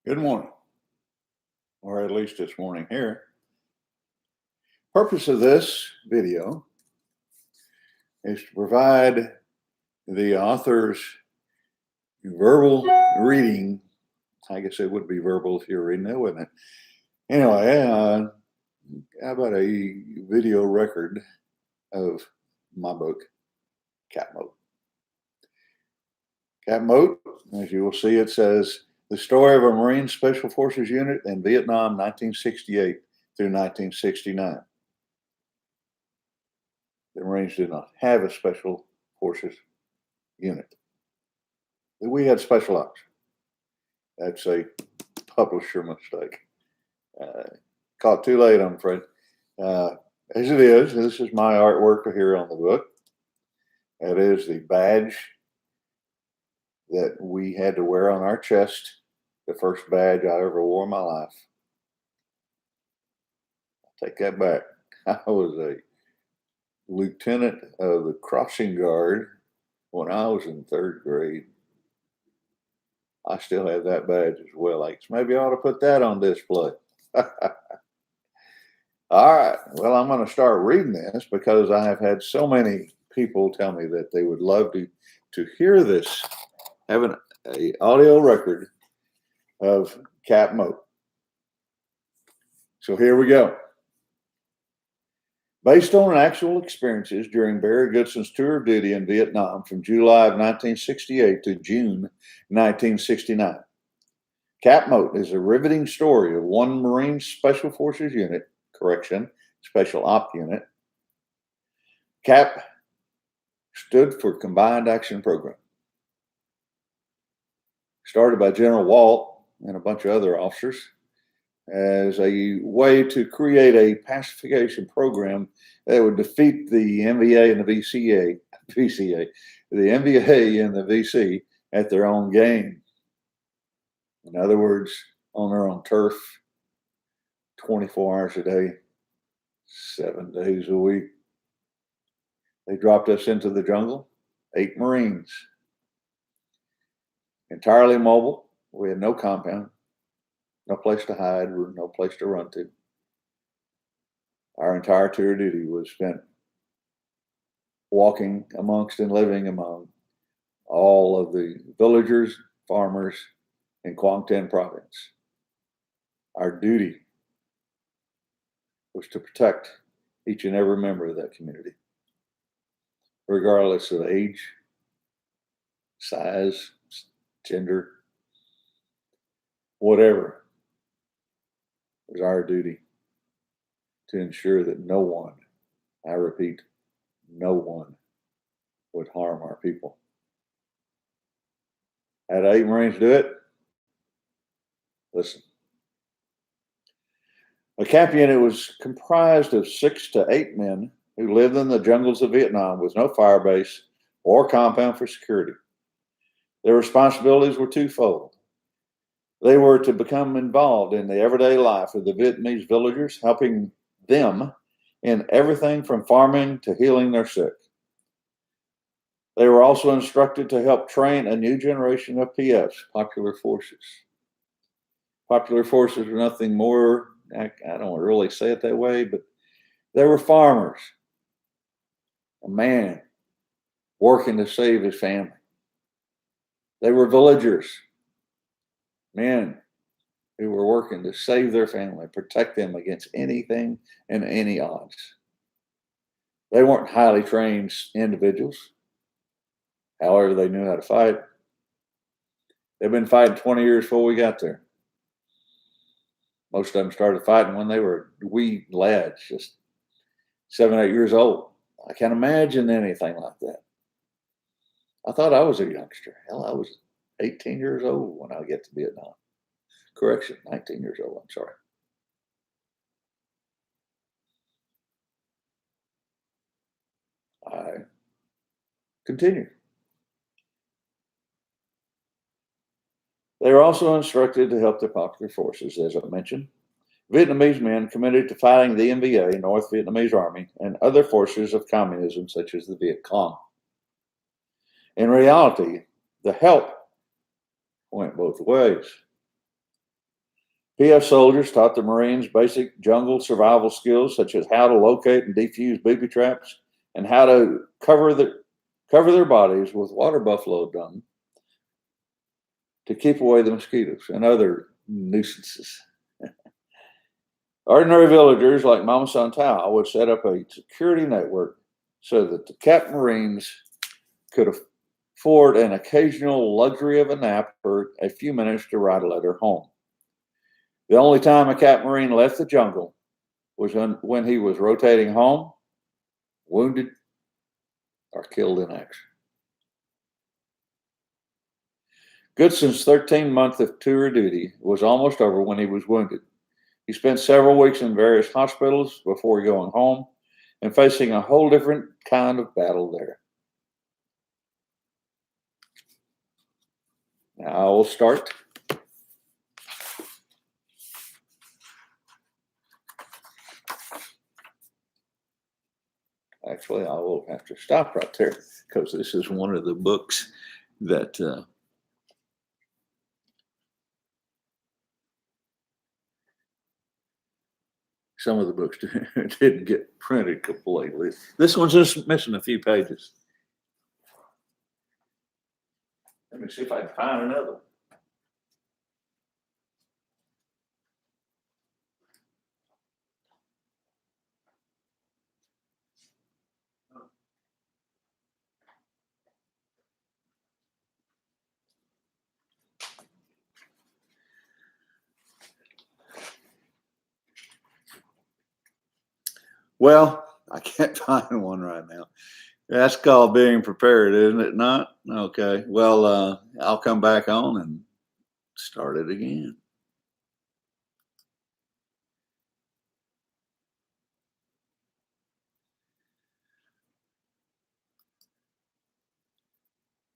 Good morning, or at least it's morning here. Purpose of this video is to provide the author's verbal reading. I guess it would be verbal if you were reading it, wouldn't it? Anyway, how about a video record of my book, Cat Moat. Cat Moat, as you will see, it says, the story of a Marine Special Forces unit in Vietnam, 1968 through 1969. The Marines did not have a Special Forces unit. We had Special Ops. That's a publisher mistake. Caught too late, I'm afraid. As it is, this is my artwork here on the book. That is the badge that we had to wear on our chest, the first badge I ever wore in my life. I'll take that back. I was a lieutenant of the crossing guard when I was in third grade. I still have that badge as well. Maybe I ought to put that on display. All right. Well, I'm going to start reading this because I have had so many people tell me that they would love to hear this, have an audio record of Cat Moat. So here we go. Based on actual experiences during Barry Goodson's tour of duty in Vietnam from July of 1968 to June 1969, Cat Moat is a riveting story of one Marine Special Forces unit, Special Op Unit. CAP stood for Combined Action Program. Started by General Walt and a bunch of other officers as a way to create a pacification program that would defeat the MVA and the the MVA and the VC at their own game. In other words, on their own turf, 24 hours a day, 7 days a week. They dropped us into the jungle, 8 Marines. Entirely mobile. We had no compound, no place to hide, no place to run to. Our entire tour of duty was spent walking amongst and living among all of the villagers, farmers in Quang Tinh province. Our duty was to protect each and every member of that community, regardless of age, size, gender, whatever. It was our duty to ensure that no one, I repeat, no one would harm our people. Had 8 Marines do it? Listen. A CAP unit was comprised of 6 to 8 men who lived in the jungles of Vietnam with no fire base or compound for security. Their responsibilities were twofold. They were to become involved in the everyday life of the Vietnamese villagers, helping them in everything from farming to healing their sick. They were also instructed to help train a new generation of PFs, Popular Forces. Popular Forces were nothing more, I don't really say it that way, but they were farmers. A man working to save his family. They were villagers, men who were working to save their family, protect them against anything and any odds. They weren't highly trained individuals. However, they knew how to fight. They've been fighting 20 years before we got there. Most of them started fighting when they were wee lads, just 7, 8 years old. I can't imagine anything like that. I thought I was a youngster. Hell, I was 18 years old when I get to Vietnam. Correction, 19 years old, I'm sorry. I continue. They were also instructed to help the Popular Forces, as I mentioned. Vietnamese men committed to fighting the MVA, North Vietnamese Army, and other forces of communism, such as the Viet Cong. In reality, the help went both ways. PF soldiers taught the Marines basic jungle survival skills such as how to locate and defuse booby traps and how to cover their bodies with water buffalo dung to keep away the mosquitoes and other nuisances. Ordinary villagers like Mama Santao would set up a security network so that the Cap Marines could afford an occasional luxury of a nap or a few minutes to write a letter home. The only time a Cap Marine left the jungle was when he was rotating home, wounded, or killed in action. Goodson's 13th month of tour duty was almost over when he was wounded. He spent several weeks in various hospitals before going home and facing a whole different kind of battle there. Now I will start. Actually, I will have to stop right there because this is one of the books that some of the books didn't get printed completely. This one's just missing a few pages. Let me see if I can find another one. Well, I can't find one right now. That's called being prepared, isn't it not? Okay. Well, I'll come back on and start it again.